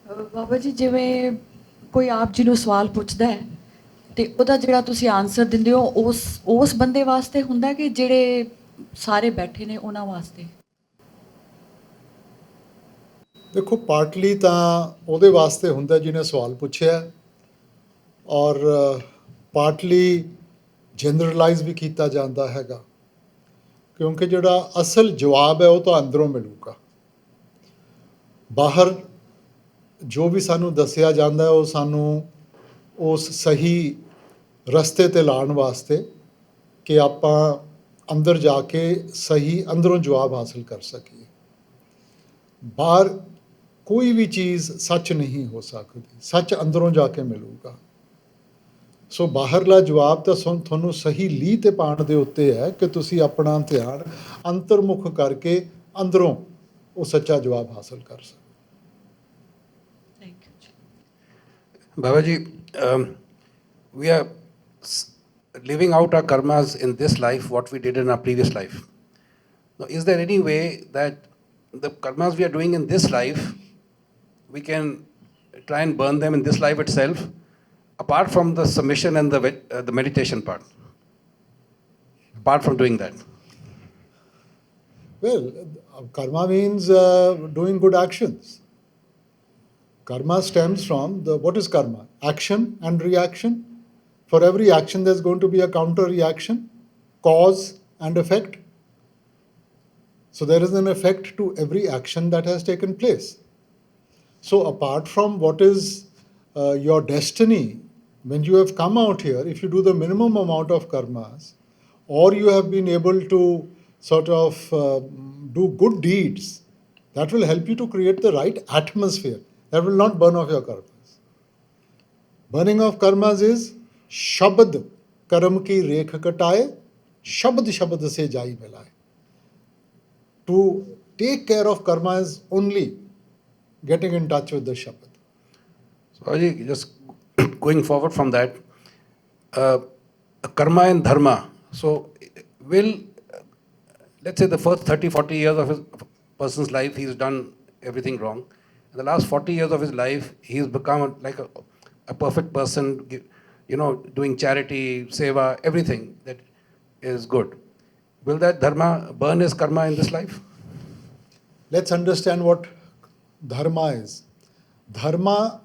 ਬਾਬਾ ਜੀ ਜਿਵੇਂ ਕੋਈ ਆਪ ਜੀ ਨੂੰ ਸਵਾਲ ਪੁੱਛਦਾ ਹੈ ਤੇ ਉਹਦਾ ਜਿਹੜਾ ਤੁਸੀਂ ਆਨਸਰ ਦਿੰਦੇ ਹੋ ਉਸ ਬੰਦੇ ਵਾਸਤੇ ਹੁੰਦਾ ਕਿ ਜਿਹੜੇ ਸਾਰੇ ਬੈਠੇ ਨੇ ਉਹਨਾਂ ਵਾਸਤੇ? ਦੇਖੋ, ਪਾਰਟਲੀ ਤਾਂ ਉਹਦੇ ਵਾਸਤੇ ਹੁੰਦਾ ਜਿਹਨੇ ਸਵਾਲ ਪੁੱਛਿਆ, ਔਰ ਪਾਰਟਲੀ ਜਨਰਲਾਈਜ਼ ਵੀ ਕੀਤਾ ਜਾਂਦਾ ਹੈਗਾ, ਕਿਉਂਕਿ ਜਿਹੜਾ ਅਸਲ ਜਵਾਬ ਹੈ ਉਹ ਤਾਂ ਅੰਦਰੋਂ ਮਿਲੂਗਾ। ਬਾਹਰ ਜੋ ਵੀ ਸਾਨੂੰ ਦੱਸਿਆ ਜਾਂਦਾ ਉਹ ਸਾਨੂੰ ਉਸ ਸਹੀ ਰਸਤੇ 'ਤੇ ਲਾਉਣ ਵਾਸਤੇ ਕਿ ਆਪਾਂ ਅੰਦਰ ਜਾ ਕੇ ਸਹੀ ਅੰਦਰੋਂ ਜਵਾਬ ਹਾਸਲ ਕਰ ਸਕੀਏ। ਬਾਹਰ ਕੋਈ ਵੀ ਚੀਜ਼ ਸੱਚ ਨਹੀਂ ਹੋ ਸਕਦੀ, ਸੱਚ ਅੰਦਰੋਂ ਜਾ ਕੇ ਮਿਲੂਗਾ। ਸੋ ਬਾਹਰਲਾ ਜਵਾਬ ਤਾਂ ਤੁਹਾਨੂੰ ਸਹੀ ਲੀਹ 'ਤੇ ਪਾਉਣ ਦੇ ਉੱਤੇ ਹੈ ਕਿ ਤੁਸੀਂ ਆਪਣਾ ਧਿਆਨ ਅੰਤਰਮੁਖ ਕਰਕੇ ਅੰਦਰੋਂ ਉਹ ਸੱਚਾ ਜਵਾਬ ਹਾਸਲ ਕਰ ਸਕੋ। ਥੈਂਕ ਯੂ ਜੀ। Babaji, we are living out our karmas in this life, what we did in our previous life. Now, is there any way that the karmas we are doing in this life, we can try and burn them in this life itself, apart from the submission and the meditation part? Apart from doing that. Well, karma means doing good actions. Karma stems from what is karma? Action and reaction. For every action, there's going to be a counter reaction, cause and effect. So there is an effect to every action that has taken place. So apart from what is your destiny, when you have come out here, if you do the minimum amount of karmas, or you have been able to sort of do good deeds, that will help you to create the right atmosphere. That will not burn off your karmas. Burning of karmas is shabad karam ki rekh kataye, shabad shabad se jai milaye. To take care of karma is only getting in touch with the shabad. So, Babaji, just going forward from that, karma and dharma. So, will, let's say the first 30, 40 years of his person's life, he's done everything wrong. In the last 40 years of his life, he's become like a perfect person, doing charity, seva, everything that is good. Will that dharma burn his karma in this life? Let's understand what dharma is. Dharma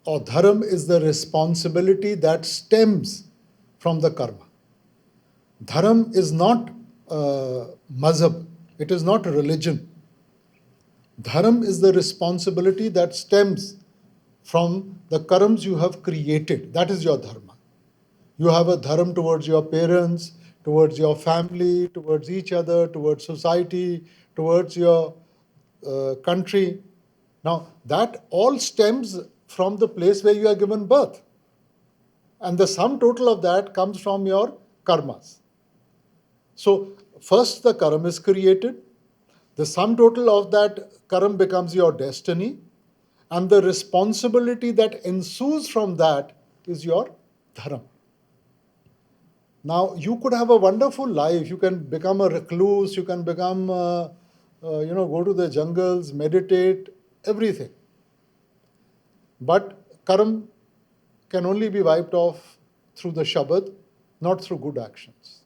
or dharam is the responsibility that stems from the karma. Dharam is not mazhab, it is not religion. Dharam is the responsibility that stems from the karmas you have created. That is your dharma. You have a dharam towards your parents, towards your family, towards each other, towards society, towards your country. Now, that all stems from the place where you are given birth. And the sum total of that comes from your karmas. So, first the karma is created. The sum total of that karma becomes your destiny. And the responsibility that ensues from that is your dharma. Now, you could have a wonderful life. You can become a recluse. You can become, go to the jungles, meditate, everything. But karma can only be wiped off through the Shabad, not through good actions.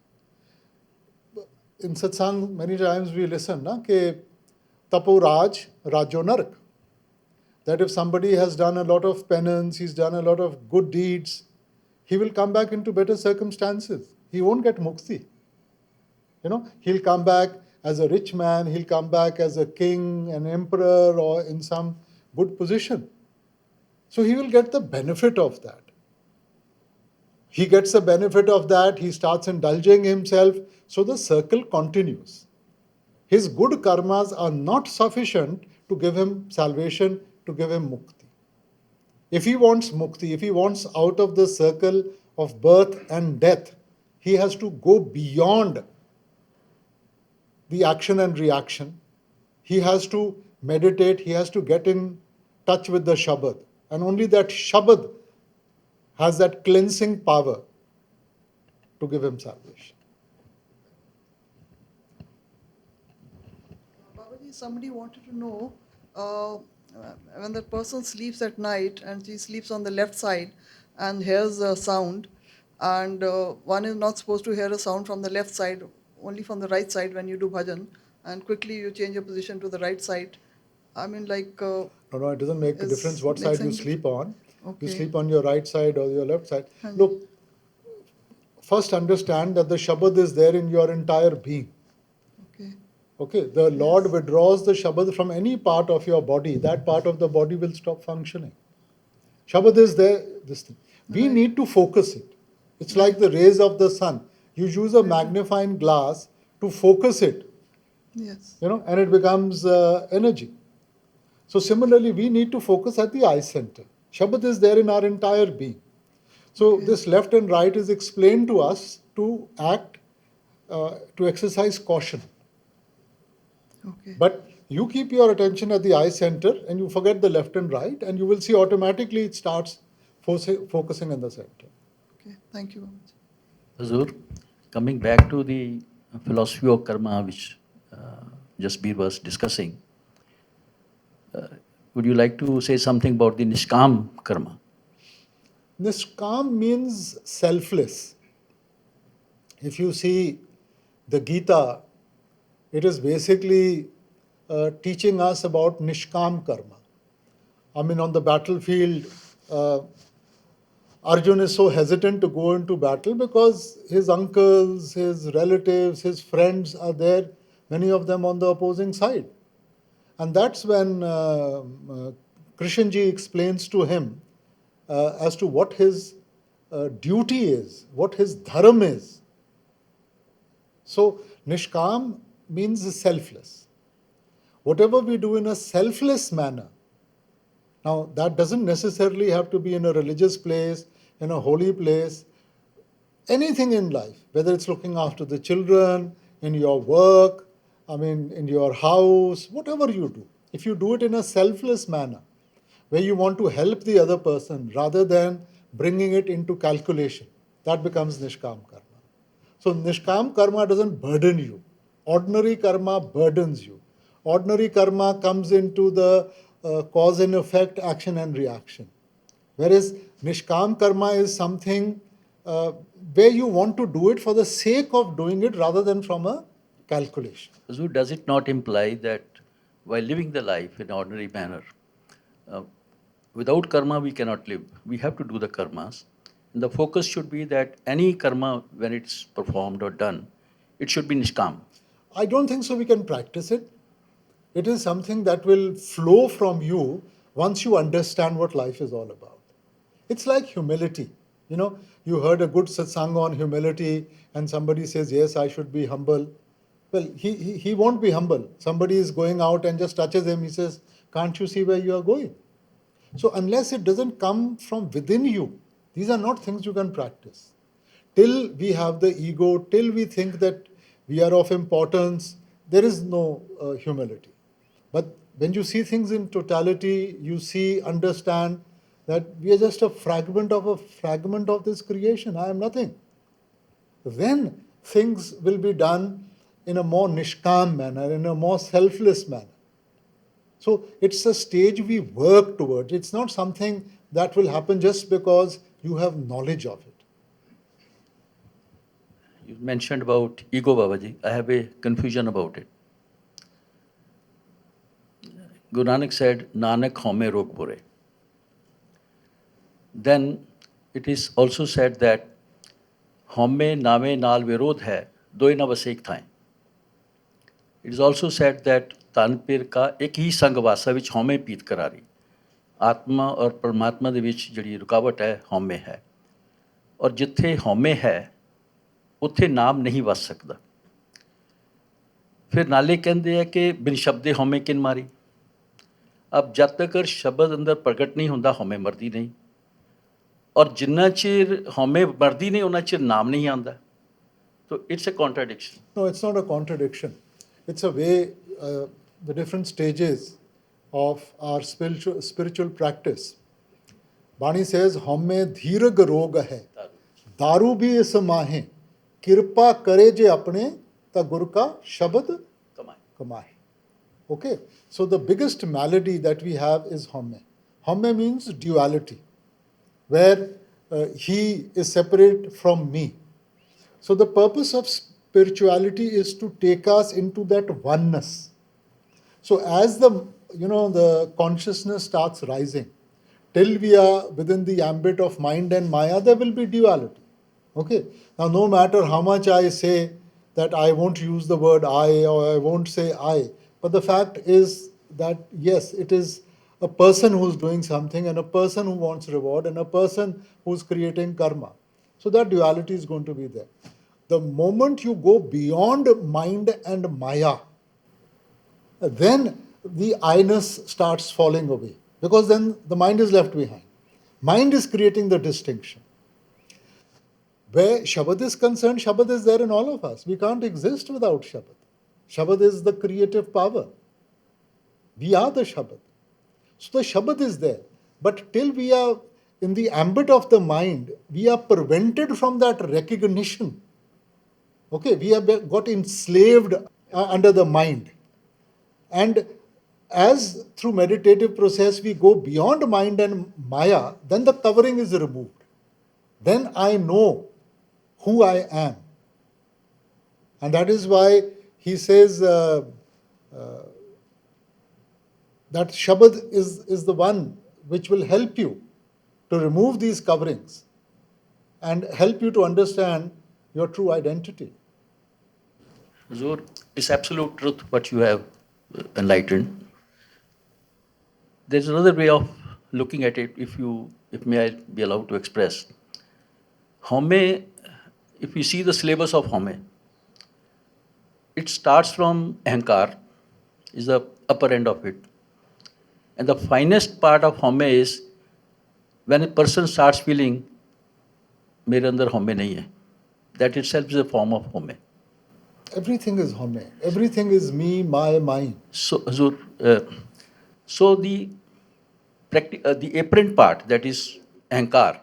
In satsang, many times we listen, ke tapo raj, rajo narak. That if somebody has done a lot of penance, he's done a lot of good deeds, he will come back into better circumstances. He won't get mukti. He'll come back as a rich man, he'll come back as a king, an emperor, or in some good position. So he will get the benefit of that. He gets the benefit of that, he starts indulging himself, so the circle continues. His good karmas are not sufficient to give him salvation, to give him mukti. If he wants mukti, if he wants out of the circle of birth and death, he has to go beyond the action and reaction. He has to meditate, he has to get in touch with the Shabad. And only that Shabad has that cleansing power to give him salvation. Babaji, somebody wanted to know, when the person sleeps at night and she sleeps on the left side and hears a sound, and one is not supposed to hear a sound from the left side, only from the right side when you do bhajan, and quickly you change your position to the right side. I mean, like. No, it doesn't make a difference what side you sleep on. You Okay. sleep on your right side or your left side. Haan ji. Look, first understand that the Shabad is there in your entire being. Okay. Okay, the Lord withdraws the Shabad from any part of your body. That part of the body will stop functioning. Shabad is there, this thing. We Right. need to focus it. It's like the rays of the sun. You use a magnifying glass to focus it, Yes. and it becomes energy. So similarly, we need to focus at the eye center. Shabad is there in our entire being. So this left and right is explained to us to act, to exercise caution. Okay. But you keep your attention at the eye center and you forget the left and right, and you will see automatically it starts focusing in the center. Okay. Thank you, Babaji. Hazur, coming back to the philosophy of karma, which Jasbir was discussing, would you like to say something about the Nishkam karma? Niskam means selfless. If you see the Gita, it is basically teaching us about Nishkam karma. I mean, on the battlefield, Arjun is so hesitant to go into battle because his uncles, his relatives, his friends are there, many of them on the opposing side. And that's when Krishanji explains to him as to what his duty is, what his dharma is. So, Nishkam means selfless. Whatever we do in a selfless manner, now that doesn't necessarily have to be in a religious place, in a holy place, anything in life, whether it's looking after the children, in your work, in your house, whatever you do, if you do it in a selfless manner, where you want to help the other person rather than bringing it into calculation, that becomes Nishkam karma. So Nishkam karma doesn't burden you. Ordinary karma burdens you. Ordinary karma comes into the cause and effect, action and reaction. Whereas Nishkam karma is something where you want to do it for the sake of doing it rather than from a calculation. Hazur, does it not imply that while living the life in ordinary manner, without karma we cannot live? We have to do the karmas. And the focus should be that any karma, when it's performed or done, it should be Nishkam. I don't think so we can practice it. It is something that will flow from you once you understand what life is all about. It's like humility. You heard a good satsang on humility and somebody says, yes, I should be humble. Well, he won't be humble. Somebody is going out and just touches him. He says, can't you see where you are going? So unless it doesn't come from within you, these are not things you can practice. Till we have the ego, till we think that we are of importance, there is no humility. But when you see things in totality, you see, understand that we are just a fragment of this creation. I am nothing. Then things will be done in a more nishkam manner, in a more selfless manner. So it's a stage we work towards. It's not something that will happen just because you have knowledge of it. You mentioned about ego, Babaji. I have a confusion about it. Guru Nanak said, Nanak home rog bure. Then it is also said that home name naal virod hai, doi na bas ek thain. It is also said that Tanpir ka ek hi sang vasa vich home peet karari. आत्मा और परमात्मा ਦੇ ਵਿੱਚ ਜਿਹੜੀ ਰੁਕਾਵਟ ਹੈ ਹਉਮੈ ਹੈ ਔਰ ਜਿੱਥੇ ਹਉਮੈ ਹੈ ਉੱਥੇ ਨਾਮ ਨਹੀਂ ਵਸ ਸਕਦਾ ਫਿਰ ਨਾਲੇ ਕਹਿੰਦੇ ਆ ਕਿ ਬਿਨ ਸ਼ਬਦੇ ਹਉਮੈ ਕਿਨ ਮਾਰੀ अब जब तक शब्द अंदर प्रगट नहीं होता हौमे मरदी नहीं और जिन्ना चिर हौमे मरदी नहीं उन्ना चिर नाम नहीं आता तो it's a contradiction No, it's not a contradiction. It's a way, the different stages of our spiritual practice. Bani says, हमें धीरग रोग है दारू भी इस माहे कृपा करे जे अपने ता गुरु का शब्द कमाए. Okay, so the biggest malady that we have is homme. Homme means duality, where he is separate from me. So the purpose of spirituality is to take us into that oneness. So as the consciousness starts rising, till we are within the ambit of mind and maya, there will be duality. Okay. Now, no matter how much I say that I won't use the word I or I won't say I, but the fact is that yes, it is a person who's doing something and a person who wants reward and a person who's creating karma. So that duality is going to be there. The moment you go beyond mind and maya, then the I-ness starts falling away because then the mind is left behind. Mind is creating the distinction. Where Shabad is concerned, Shabad is there in all of us. We can't exist without Shabad. Shabad is the creative power. We are the Shabad. So the Shabad is there. But till we are in the ambit of the mind, we are prevented from that recognition. Okay, we have got enslaved under the mind. And as through meditative process we go beyond mind and maya, then the covering is removed. Then I know who I am. And that is why he says that Shabad is the one which will help you to remove these coverings and help you to understand your true identity. Huzur, it's absolute truth what you have enlightened. There's another way of looking at it, if may I be allowed to express. Homme, if we see the syllabus of Homme, it starts from Ahankar, is the upper end of it. And the finest part of Homme is when a person starts feeling, मेरे अंदर Homme नहीं है. That itself is a form of Homme. Everything is Homme. Everything is me, my, mine. So, Huzur, so the apparent part, that is Ahankar,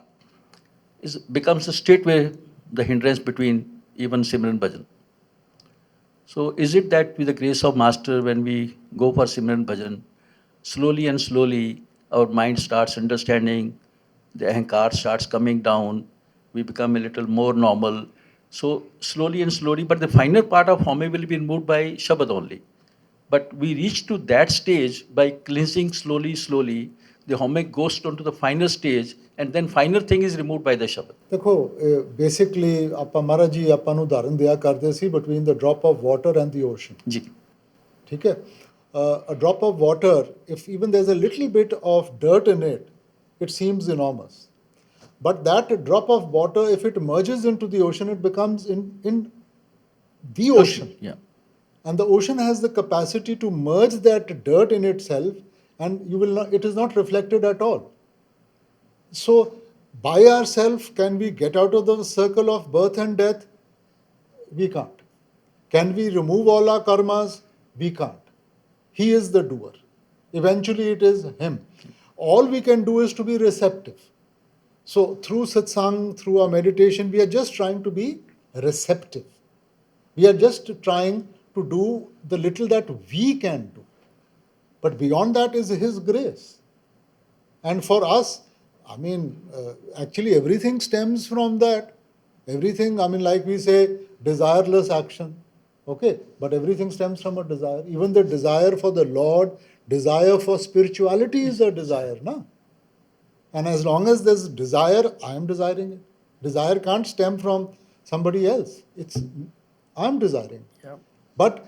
becomes straightway the hindrance between even Simran Bhajan. So is it that with the grace of Master, when we go for Simran Bhajan, slowly and slowly our mind starts understanding, the Ahankar starts coming down, we become a little more normal. So slowly and slowly, but the final part of Homme will be removed by Shabad only. But we reach to that stage by cleansing slowly, slowly, the Homme goes on to the final stage, and then final thing is removed by the Shabad. देखो basically ਆਪਾਂ महाराज जी ਆਪਾਂ ਨੂੰ ਉਦਾਹਰਨ ਦਿਆ ਕਰਦੇ ਸੀ between the drop of water and the ocean. जी. ठीक है, a drop of water, if even there's a little bit of dirt in it, it seems enormous. But that drop of water, if it merges into the ocean, it becomes in the ocean. Yeah. And the ocean has the capacity to merge that dirt in itself, and it is not reflected at all. So by ourselves, can we get out of the circle of birth and death? We can't. Can we remove all our karmas? We can't. He is the doer. Eventually it is him. All we can do is to be receptive. So through satsang, through our meditation, we are just trying to be receptive. We are just trying to do the little that we can do. But beyond that is his grace. And for us, I mean, actually everything stems from that. Everything, I mean, like we say, desireless action. Okay, but everything stems from a desire. Even the desire for the Lord, desire for spirituality is a desire, na? And as long as there's desire, I am desiring it. Desire can't stem from somebody else. I'm desiring. Yeah. But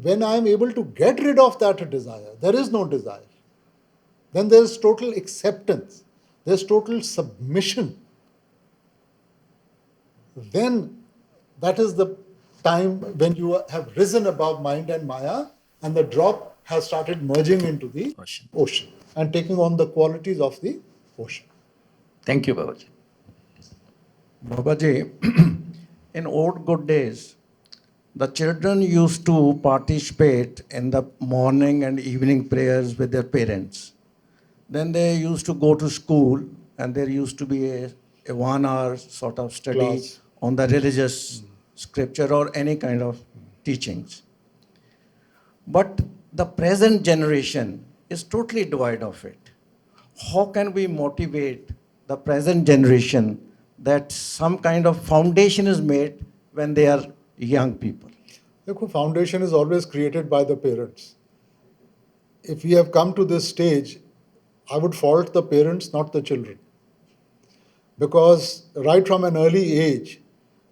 when I'm able to get rid of that desire, there is no desire. Then there's total acceptance. There's total submission. Then that is the time when you have risen above mind and maya, and the drop has started merging into the ocean and taking on the qualities of the ocean. Thank you, Babaji. Babaji, in old good days, the children used to participate in the morning and evening prayers with their parents. Then they used to go to school, and there used to be a 1 hour sort of study Class. on the religious scripture or any kind of teachings. But the present generation is totally devoid of it. How can we motivate the present generation that some kind of foundation is made when they are young people? The foundation is always created by the parents. If we have come to this stage, I would fault the parents, not the children. Because right from an early age,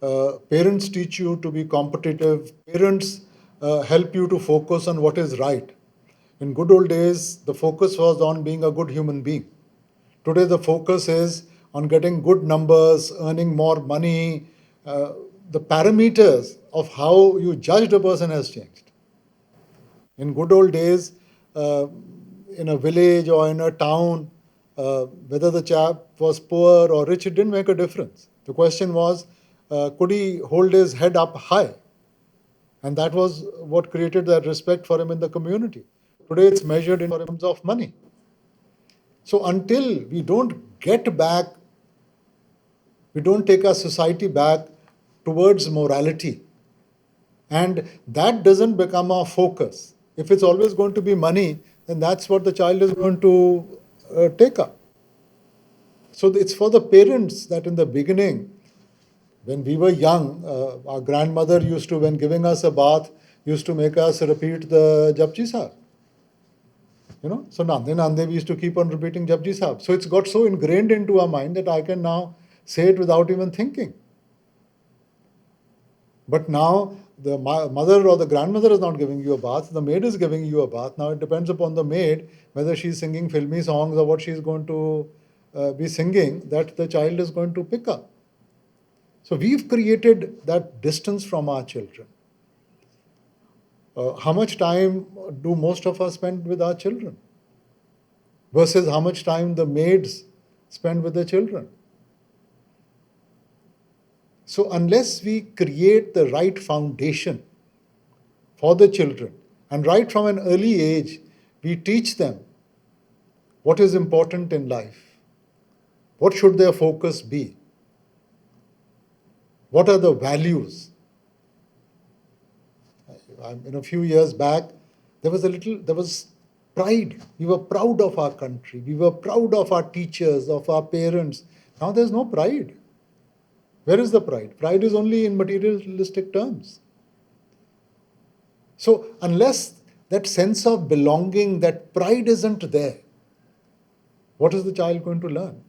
parents teach you to be competitive, parents help you to focus on what is right. In good old days, the focus was on being a good human being. Today, the focus is on getting good numbers, earning more money. The parameters of how you judged a person has changed. In good old days, in a village or in a town, whether the chap was poor or rich, it didn't make a difference. The question was, could he hold his head up high? And that was what created that respect for him in the community. Today, it's measured in terms of money. So until we don't get back, we don't take our society back towards morality, and that doesn't become our focus. If it's always going to be money, then that's what the child is going to take up. So it's for the parents that in the beginning, when we were young, our grandmother used to, when giving us a bath, used to make us repeat the Japji Sahib. So Nande Nande, we used to keep on repeating Japji Sahib. So it's got so ingrained into our mind that I can now say it without even thinking. But now the mother or the grandmother is not giving you a bath, the maid is giving you a bath. Now it depends upon the maid whether she's singing filmy songs or what she's going to be singing that the child is going to pick up. So we've created that distance from our children. How much time do most of us spend with our children versus how much time the maids spend with the children? So unless we create the right foundation for the children, and right from an early age, we teach them what is important in life, what should their focus be, what are the values. A few years back, there was pride. We were proud of our country. We were proud of our teachers, of our parents. Now there's no pride. Where is the pride? Pride is only in materialistic terms. So unless that sense of belonging, that pride isn't there, what is the child going to learn?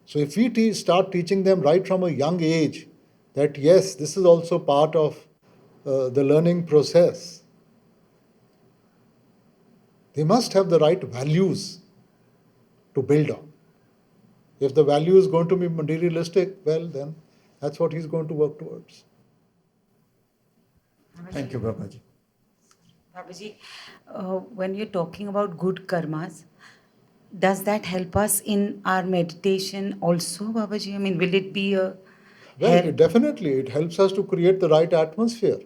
So if we start teaching them right from a young age that yes, this is also part of the learning process, they must have the right values to build on. If the value is going to be materialistic, well, then that's what he's going to work towards. Thank you, Babaji. Babaji, when you're talking about good karmas, does that help us in our meditation also, Babaji? I mean, will it be a help? Definitely, it helps us to create the right atmosphere.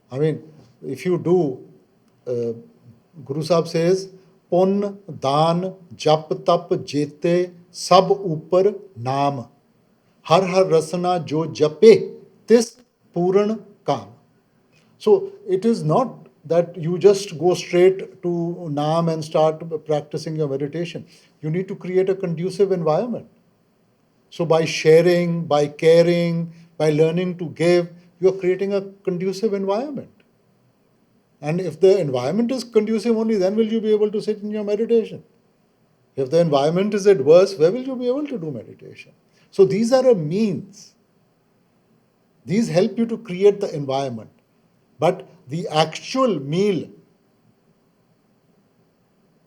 I mean, if you do, Guru Sahib says, Pun, Dan, Jap, Tap, Jete, Sab Upar, Naam. Har har rasana jo jape, tis puran kam. So it is not that you just go straight to Naam and start practicing your meditation. You need to create a conducive environment. So by sharing, by caring, by learning to give, you are creating a conducive environment. And if the environment is conducive only, then will you be able to sit in your meditation. If the environment is adverse, where will you be able to do meditation? So these are a means. These help you to create the environment. But the actual meal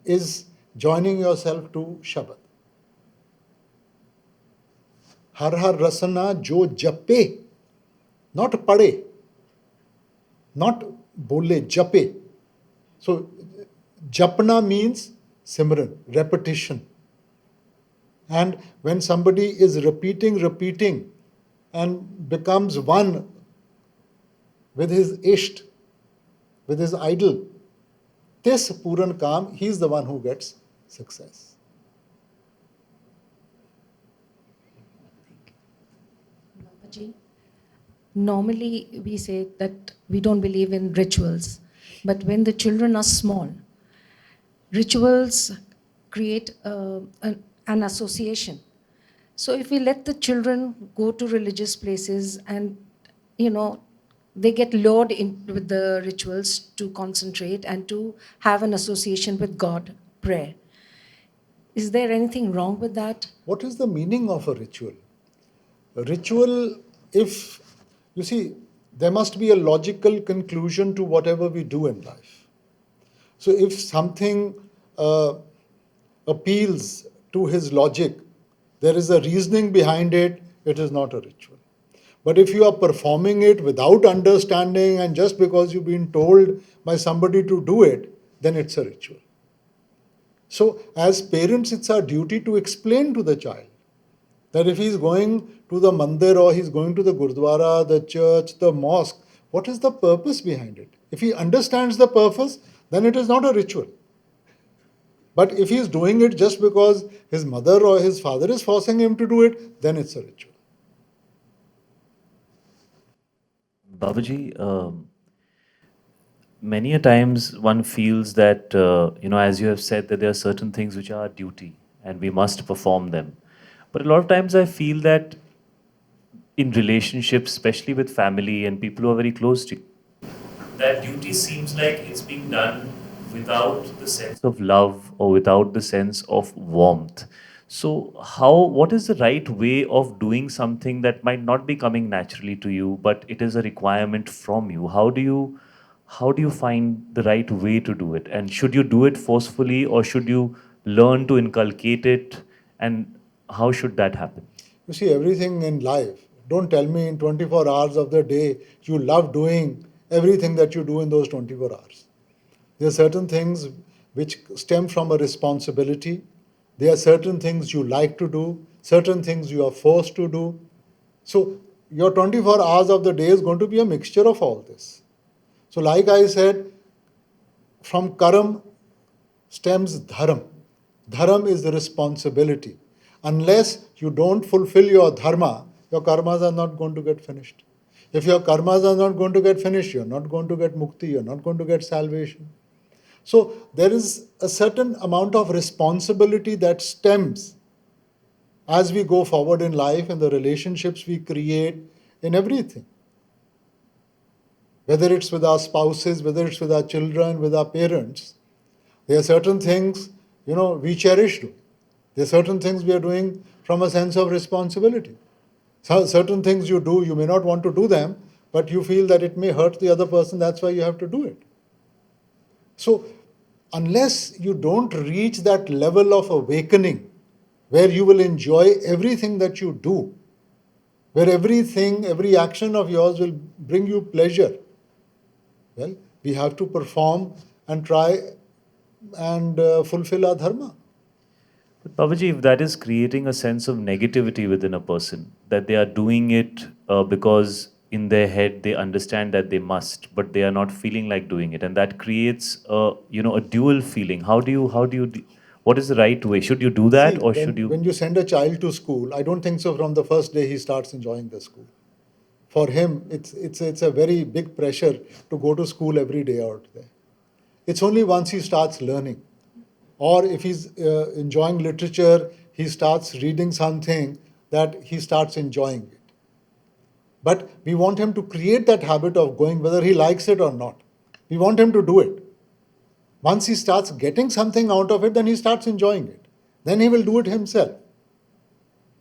is joining yourself to Shabad. Har har rasana jo jape, not pade, not bole, jape. So japna means simran, repetition. And when somebody is repeating and becomes one with his isht, with his idol, this Puran Kam, he is the one who gets success. Babaji, normally we say that we don't believe in rituals, but when the children are small, rituals create an association. So if we let the children go to religious places and, they get lured in with the rituals to concentrate and to have an association with God, prayer. Is there anything wrong with that? What is the meaning of a ritual? A ritual, if you see, there must be a logical conclusion to whatever we do in life. So if something appeals to his logic, there is a reasoning behind it, it is not a ritual. But if you are performing it without understanding and just because you've been told by somebody to do it, then it's a ritual. So as parents, it's our duty to explain to the child that if he's going to the mandir or he's going to the gurdwara, the church, the mosque, what is the purpose behind it? If he understands the purpose, then it is not a ritual. But if he's doing it just because his mother or his father is forcing him to do it, then it's a ritual. Babaji, many a times one feels that, as you have said, that there are certain things which are our duty and we must perform them. But a lot of times I feel that in relationships, especially with family and people who are very close to you, that duty seems like it's being done without the sense of love or without the sense of warmth. So what is the right way of doing something that might not be coming naturally to you, but it is a requirement from you? How do you find the right way to do it? And should you do it forcefully or should you learn to inculcate it? And how should that happen? You see, everything in life, don't tell me in 24 hours of the day you love doing everything that you do in those 24 hours. There are certain things which stem from a responsibility. There are certain things you like to do, certain things you are forced to do. So your 24 hours of the day is going to be a mixture of all this. So like I said, from karam stems dharam. Dharam is the responsibility. Unless you don't fulfill your dharma, your karmas are not going to get finished. If your karmas are not going to get finished, you're not going to get mukti, you're not going to get salvation. So there is a certain amount of responsibility that stems as we go forward in life and the relationships we create in everything. Whether it's with our spouses, whether it's with our children, with our parents, there are certain things, we cherish doing. There are certain things we are doing from a sense of responsibility. So certain things you do, you may not want to do them, but you feel that it may hurt the other person, that's why you have to do it. So, unless you don't reach that level of awakening where you will enjoy everything that you do, where every action of yours will bring you pleasure, well, we have to perform and try and fulfill our dharma. But Babaji, if that is creating a sense of negativity within a person, that they are doing it because in their head they understand that they must, but they are not feeling like doing it, and that creates a dual feeling. What is the right way? Should you do that? See, Or should you? When you send a child to school, I don't think so from the first day he starts enjoying the school. For him, it's a very big pressure to go to school every day out there. It's only once he starts learning. Or if he's enjoying literature, he starts reading something that he starts enjoying it. But we want him to create that habit of going whether he likes it or not. We want him to do it. Once he starts getting something out of it, then he starts enjoying it. Then he will do it himself.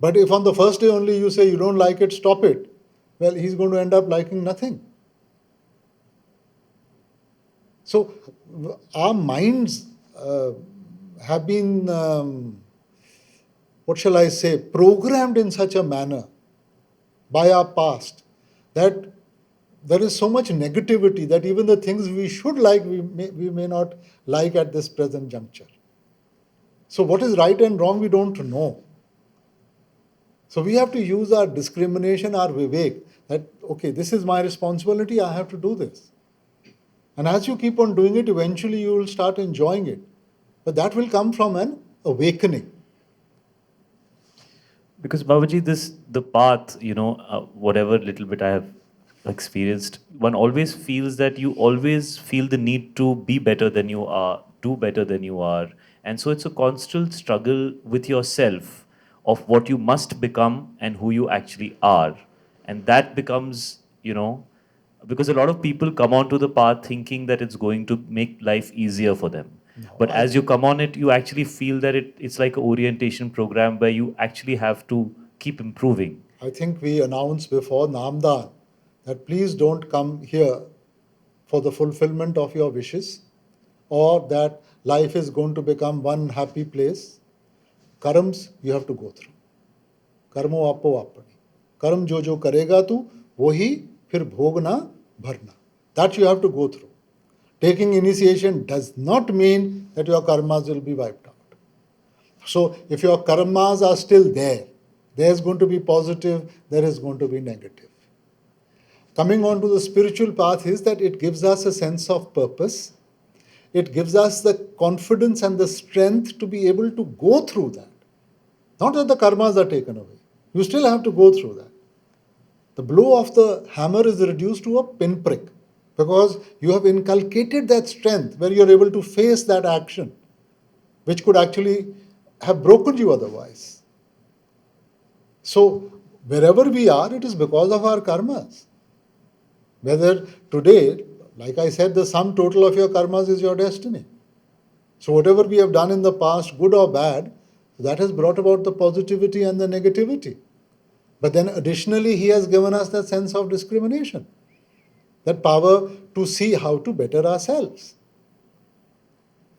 But if on the first day only you say you don't like it, stop it, well, he's going to end up liking nothing. So our minds have been, programmed in such a manner by our past that there is so much negativity that even the things we should like, we may not like at this present juncture. So what is right and wrong, we don't know. So we have to use our discrimination, our vivek, that, okay, this is my responsibility, I have to do this. And as you keep on doing it, eventually you will start enjoying it. But that will come from an awakening. Because Babaji, the path, whatever little bit I have experienced, one always feels that you always feel the need to be better than you are, do better than you are. And so it's a constant struggle with yourself of what you must become and who you actually are. And that becomes, because a lot of people come onto the path thinking that it's going to make life easier for them. But as you come on it, you actually feel that it's like an orientation program where you actually have to keep improving. I think we announced before Namdan that please don't come here for the fulfillment of your wishes or that life is going to become one happy place. Karms you have to go through. Karmo apo apani. Karm jo karega tu, wohi fir bhogna bharna. That you have to go through. Taking initiation does not mean that your karmas will be wiped out. So if your karmas are still there, there is going to be positive, there is going to be negative. Coming on to the spiritual path is that it gives us a sense of purpose. It gives us the confidence and the strength to be able to go through that. Not that the karmas are taken away. You still have to go through that. The blow of the hammer is reduced to a pinprick because you have inculcated that strength where you are able to face that action, which could actually have broken you otherwise. So, wherever we are, it is because of our karmas. Whether today, like I said, the sum total of your karmas is your destiny. So, whatever we have done in the past, good or bad, that has brought about the positivity and the negativity. But then additionally, he has given us that sense of discrimination, that power to see how to better ourselves.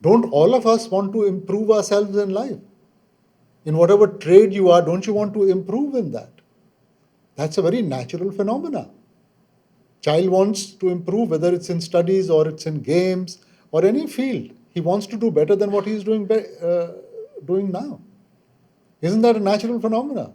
Don't all of us want to improve ourselves in life? In whatever trade you are, don't you want to improve in that? That's a very natural phenomena. Child wants to improve, whether it's in studies or it's in games or any field. He wants to do better than what he's doing now. Isn't that a natural phenomena?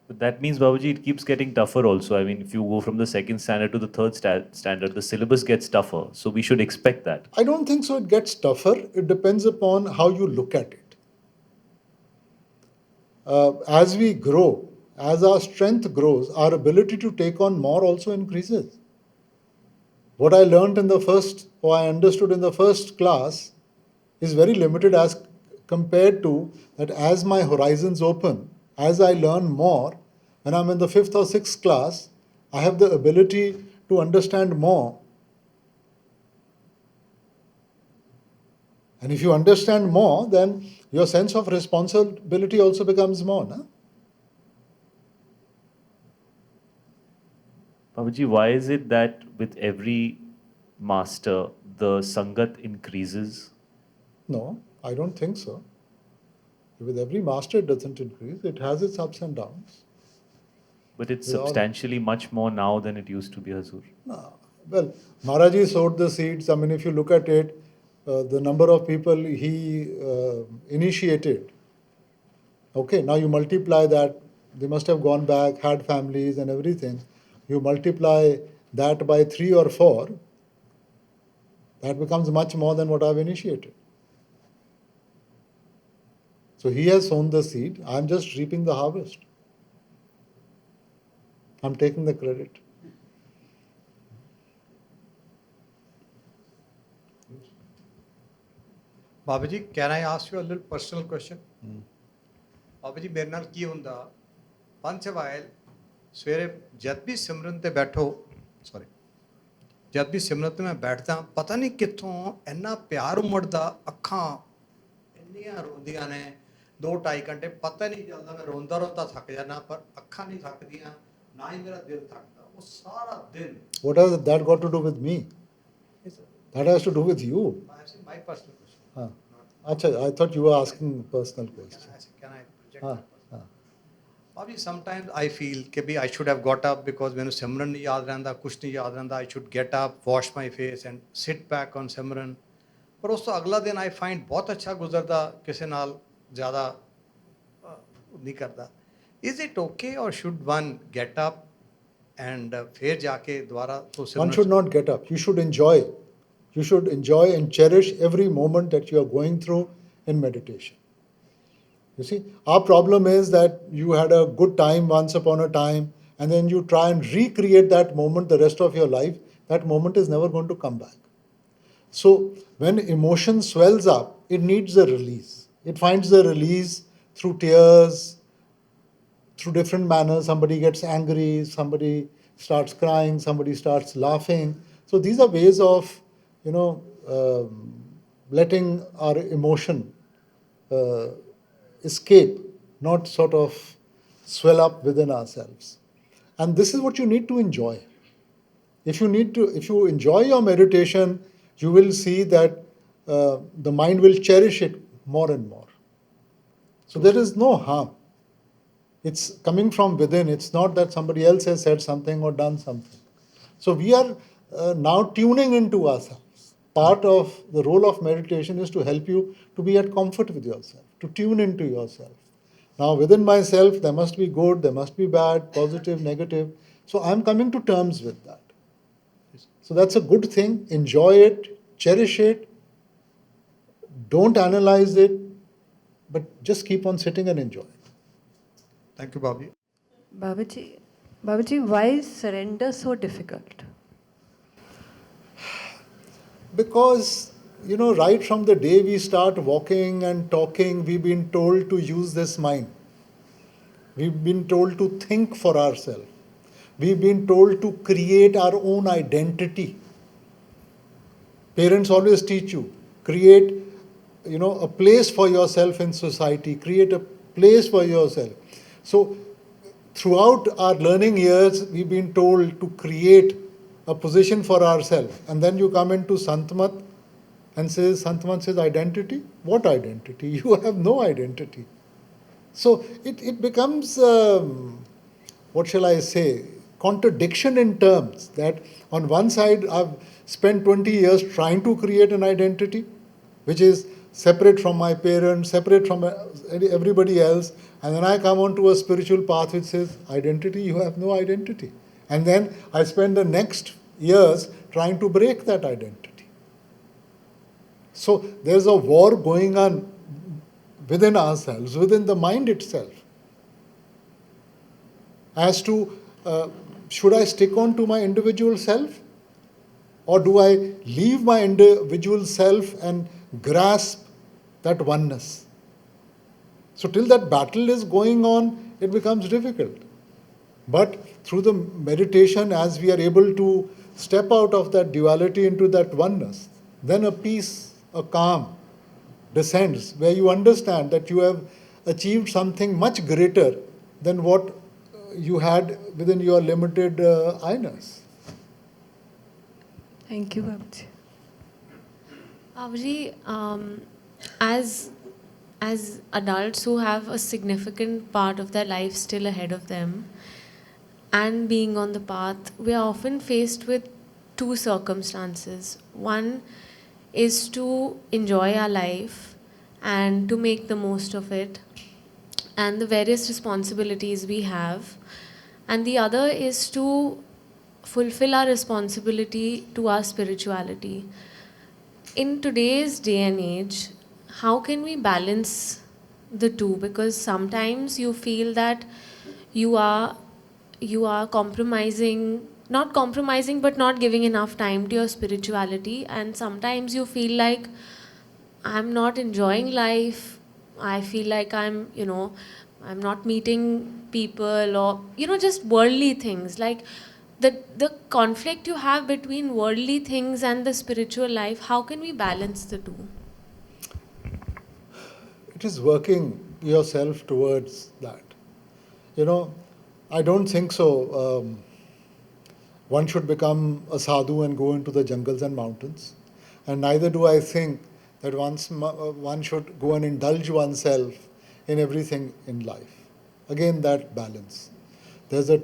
But that means, Babaji, it keeps getting tougher also. I mean, if you go from the second standard to the third standard, the syllabus gets tougher. So we should expect that. I don't think so. It gets tougher. It depends upon how you look at it. As we grow, as our strength grows, our ability to take on more also increases. What I learned in the first, or I understood in the first class, is very limited as compared to that as my horizons open, as I learn more, when I'm in the 5th or 6th class, I have the ability to understand more. And if you understand more, then your sense of responsibility also becomes more. No? Babaji, why is it that with every master, the Sangat increases? No, I don't think so. With every master, it doesn't increase. It has its ups and downs. But it's With all- substantially much more now than it used to be, Hazur. No. Well, Maharaji sowed the seeds. I mean, if you look at it, the number of people he initiated, okay, now you multiply that, they must have gone back, had families and everything. You multiply that by 3 or 4, that becomes much more than what I've initiated. So he has sown the seed. I'm just reaping the harvest. I'm taking the credit. Baba ji can I ask you a little personal question Baba ji ਮੇਰੇ ਨਾਲ ਕੀ ਹੁੰਦਾ ਪੰਜ while ਸਵੇਰੇ ਜਦ ਵੀ ਸਿਮਰਨ ਤੇ ਬੈਠੋ ਜਦ ਵੀ ਸਿਮਰਨ ਤੇ ਮੈਂ ਬੈਠਦਾ ਪਤਾ ਨਹੀਂ ਕਿੱਥੋਂ ਇੰਨਾ ਪਿਆਰ ਉਮੜਦਾ ਅੱਖਾਂ ਇੰਨੀਆਂ ਰੋਂਦੀਆਂ ਨੇ 2-2.5 ਘੰਟੇ ਪਤਾ ਨਹੀਂ ਚੱਲਦਾ ਮੈਂ ਰੋਂਦਾ ਥੱਕ ਜਾਂਦਾ ਪਰ ਅੱਖਾਂ ਨਹੀਂ ਥੱਕਦੀਆਂ ਨਾ ਹੀ ਮੇਰਾ ਦਿਲ ਥੱਕਦਾ ਉਹ ਸਾਰਾ ਦਿਨ What has that got to do with me? That has to do with you. my personal question. Acha, I thought you were asking personal questions. Can I project हाँ, my हाँ. Bobby, sometimes I feel that I should have got up because when Simran nahi yaad rehanda, kuch nahi yaad rehanda, I should get up, wash my face and sit back on Simran. पर उस तो अगला दिन I find बहुत अच्छा गुजरदा किसी नाल ज़्यादा नहीं करता. Is it okay or should one get up and फिर जाके दोबारा तो One should not get up. You should enjoy. You should enjoy and cherish every moment that you are going through in meditation. You see, our problem is that you had a good time once upon a time, and then you try and recreate that moment the rest of your life, that moment is never going to come back. So when emotion swells up, it needs a release. It finds the release through tears, through different manners. Somebody gets angry, somebody starts crying, somebody starts laughing. So these are ways of, letting our emotion escape, not sort of swell up within ourselves. And this is what you need to enjoy. If you enjoy your meditation, you will see that the mind will cherish it more and more. So there is no harm. It's coming from within. It's not that somebody else has said something or done something. So we are now tuning into ourselves. Part of the role of meditation is to help you to be at comfort with yourself, to tune into yourself. Now within myself, there must be good, there must be bad, positive, negative. So I'm coming to terms with that. So that's a good thing. Enjoy it, cherish it. Don't analyze it, but just keep on sitting and enjoy it. Thank you, Babaji. Babaji, why is surrender so difficult? Because, right from the day we start walking and talking, we've been told to use this mind. We've been told to think for ourselves. We've been told to create our own identity. Parents always teach you, create, a place for yourself in society, create a place for yourself. So, throughout our learning years, we've been told to create a position for ourselves. And then you come into Santmat and Santmat says, identity? What identity? You have no identity. So it becomes, what shall I say, contradiction in terms that on one side I've spent 20 years trying to create an identity, which is separate from my parents, separate from everybody else, and then I come onto a spiritual path which says, identity, you have no identity. And then I spend the next years trying to break that identity. So there's a war going on within ourselves, within the mind itself, as to should I stick on to my individual self, or do I leave my individual self and grasp that oneness? So till that battle is going on, it becomes difficult. But through the meditation, as we are able to step out of that duality into that oneness, then a peace, a calm descends, where you understand that you have achieved something much greater than what you had within your limited I-ness. Thank you, Babaji. Babaji, as adults who have a significant part of their life still ahead of them, and being on the path, we are often faced with two circumstances. One is to enjoy our life and to make the most of it, and the various responsibilities we have. And the other is to fulfill our responsibility to our spirituality. In today's day and age, how can we balance the two? Because sometimes you feel that you are compromising, not compromising, but not giving enough time to your spirituality. And sometimes you feel like I'm not enjoying life. I feel like I'm not meeting people, or, just worldly things. Like the conflict you have between worldly things and the spiritual life, how can we balance the two? It is working yourself towards that. I don't think so. One should become a sadhu and go into the jungles and mountains. And neither do I think that one should go and indulge oneself in everything in life. Again, that balance. There's a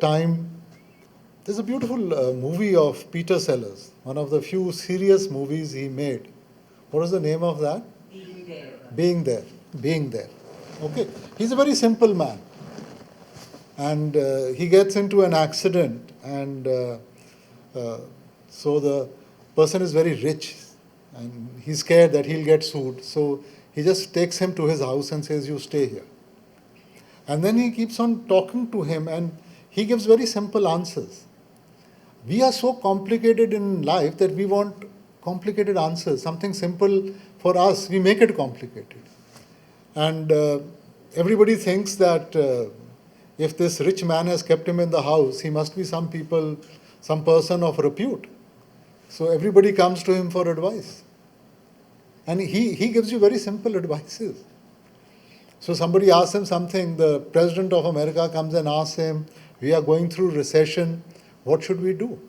beautiful movie of Peter Sellers, one of the few serious movies he made. What was the name of that? Being There. Being There. Okay. He's a very simple man. And he gets into an accident, and so the person is very rich, and he's scared that he'll get sued. So he just takes him to his house and says, you stay here. And then he keeps on talking to him, and he gives very simple answers. We are so complicated in life that we want complicated answers. Something simple for us, we make it complicated. And everybody thinks that if this rich man has kept him in the house, he must be some person of repute. So everybody comes to him for advice. And he gives you very simple advices. So somebody asks him something, the President of America comes and asks him, we are going through recession, what should we do?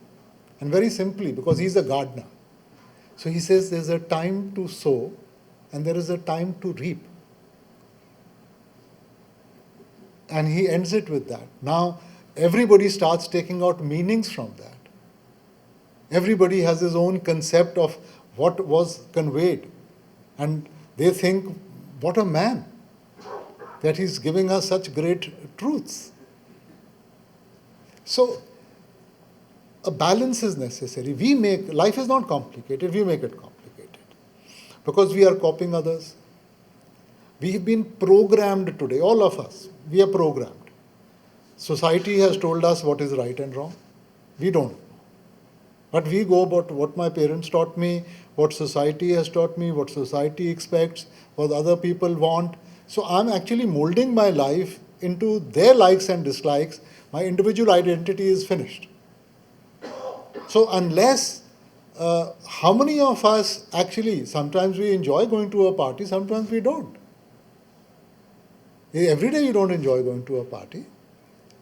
And very simply, because he's a gardener. So he says there's a time to sow and there is a time to reap. And he ends it with that. Now, everybody starts taking out meanings from that. Everybody has his own concept of what was conveyed. And they think, what a man, that he's giving us such great truths. So, a balance is necessary. Life is not complicated, we make it complicated. Because we are copying others. We have been programmed today, all of us, we are programmed. Society has told us what is right and wrong. We don't know. But we go about what my parents taught me, what society has taught me, what society expects, what other people want. So I'm actually molding my life into their likes and dislikes. My individual identity is finished. So unless, how many of us actually, sometimes we enjoy going to a party, sometimes we don't. Every day you don't enjoy going to a party.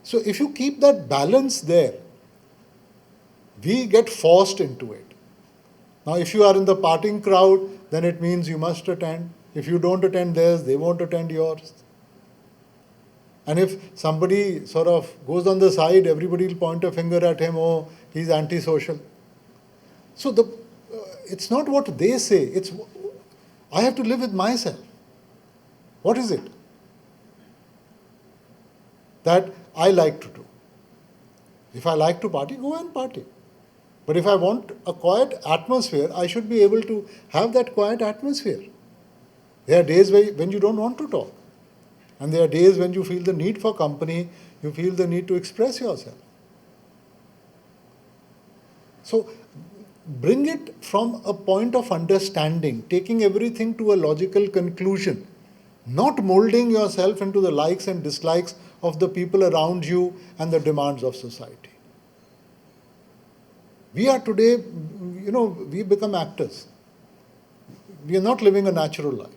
So if you keep that balance there, we get forced into it. Now if you are in the partying crowd, then it means you must attend. If you don't attend theirs, they won't attend yours. And if somebody sort of goes on the side, everybody will point a finger at him, oh, he's antisocial. So it's not what they say, it's I have to live with myself. What is it that I like to do? If I like to party, go and party. But if I want a quiet atmosphere, I should be able to have that quiet atmosphere. There are days when you don't want to talk. And there are days when you feel the need for company, you feel the need to express yourself. So bring it from a point of understanding, taking everything to a logical conclusion, not molding yourself into the likes and dislikes of the people around you and the demands of society. We are today, we become actors. We are not living a natural life.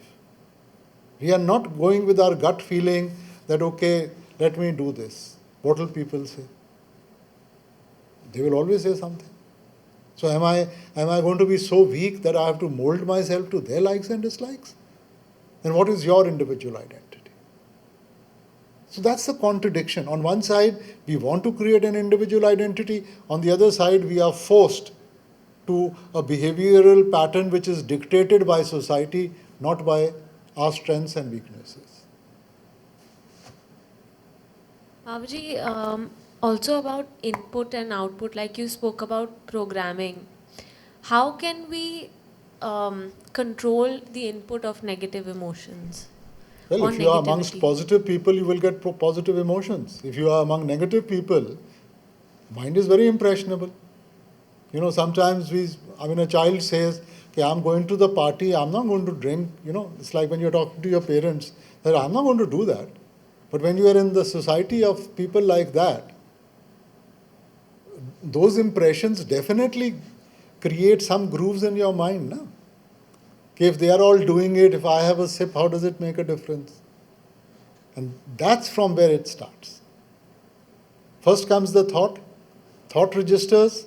We are not going with our gut feeling that, okay, let me do this. What will people say? They will always say something. So am I going to be so weak that I have to mold myself to their likes and dislikes? Then what is your individual identity? So that's the contradiction. On one side, we want to create an individual identity. On the other side, we are forced to a behavioral pattern which is dictated by society, not by our strengths and weaknesses. Babaji, also about input and output, like you spoke about programming. How can we control the input of negative emotions? Well, if you are amongst positive people, you will get positive emotions. If you are among negative people, mind is very impressionable. Sometimes a child says, okay, I'm going to the party, I'm not going to drink. It's like when you're talking to your parents, that I'm not going to do that. But when you are in the society of people like that, those impressions definitely create some grooves in your mind. No? Okay, if they are all doing it, if I have a sip, how does it make a difference? And that's from where it starts. First comes the thought registers,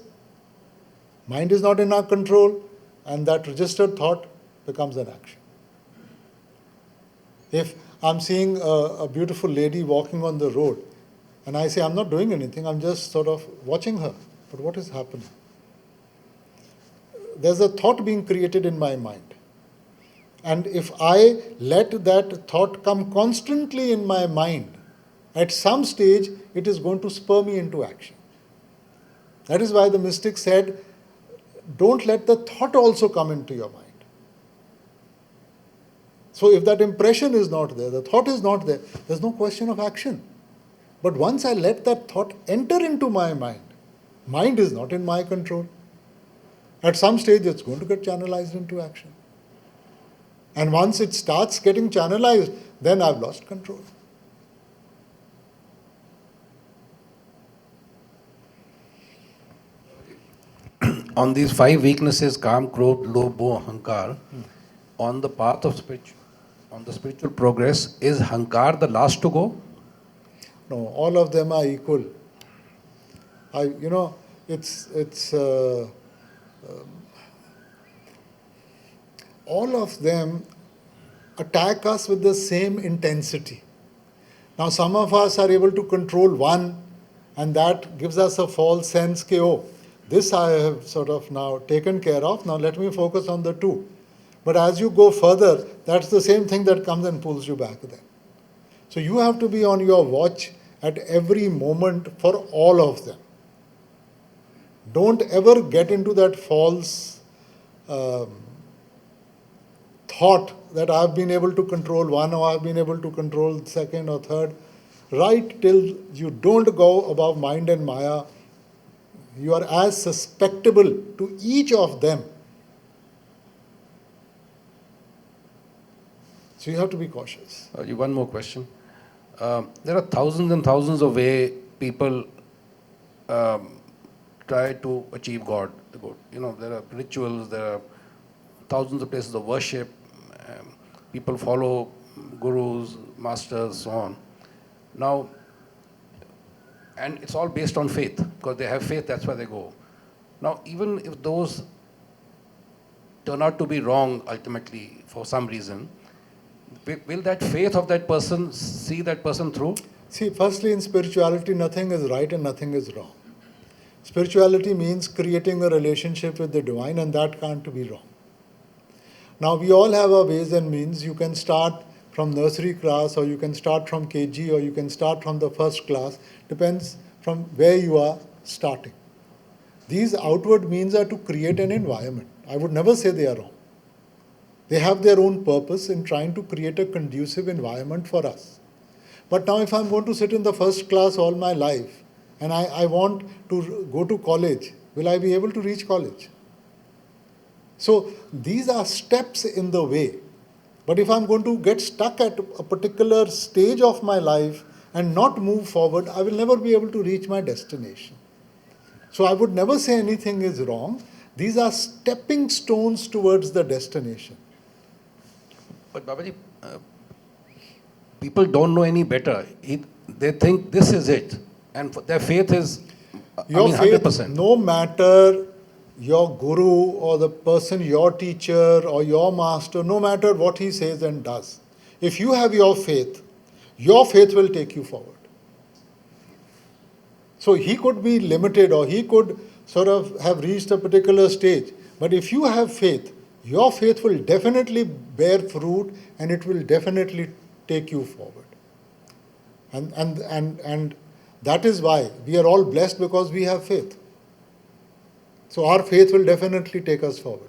mind is not in our control, and that registered thought becomes an action. If I'm seeing a beautiful lady walking on the road, and I say, I'm not doing anything, I'm just sort of watching her, but what is happening? There's a thought being created in my mind. And if I let that thought come constantly in my mind, at some stage, it is going to spur me into action. That is why the mystic said, don't let the thought also come into your mind. So if that impression is not there, the thought is not there, there's no question of action. But once I let that thought enter into my mind is not in my control. At some stage, it's going to get channelized into action. And once it starts getting channelized, then I've lost control. On these 5 weaknesses, Kam, Krodh, Lobh, Moh, Hankar, on the path of spiritual progress, is Hankar the last to go? No, all of them are equal. All of them attack us with the same intensity. Now, some of us are able to control one, and that gives us a false sense that, oh, this I have sort of now taken care of, now let me focus on the two. But as you go further, that's the same thing that comes and pulls you back then. So you have to be on your watch at every moment for all of them. Don't ever get into that false thought that I've been able to control one or I've been able to control second or third. Right till you don't go above mind and Maya, you are as susceptible to each of them. So you have to be cautious. One more question. There are thousands and thousands of ways people try to achieve God. There are rituals, there are thousands of places of worship. People follow gurus, masters, so on. Now, and it's all based on faith, because they have faith, that's why they go. Now, even if those turn out to be wrong ultimately for some reason, will that faith of that person see that person through? See, firstly, in spirituality, nothing is right and nothing is wrong. Spirituality means creating a relationship with the divine, and that can't be wrong. Now, we all have our ways and means. You can start from nursery class, or you can start from KG, or you can start from the first class. Depends from where you are starting. These outward means are to create an environment. I would never say they are wrong. They have their own purpose in trying to create a conducive environment for us. But now if I'm going to sit in the first class all my life, and I want to go to college, will I be able to reach college? So these are steps in the way. But if I'm going to get stuck at a particular stage of my life and not move forward, I will never be able to reach my destination. So I would never say anything is wrong. These are stepping stones towards the destination. But Babaji, people don't know any better. They think this is it. And their faith is, Your faith, 100%. no matter your guru or the person, your teacher or your master, no matter what he says and does, if you have your faith will take you forward. So he could be limited, or he could sort of have reached a particular stage. But if you have faith, your faith will definitely bear fruit, and it will definitely take you forward. And that is why we are all blessed, because we have faith. So our faith will definitely take us forward.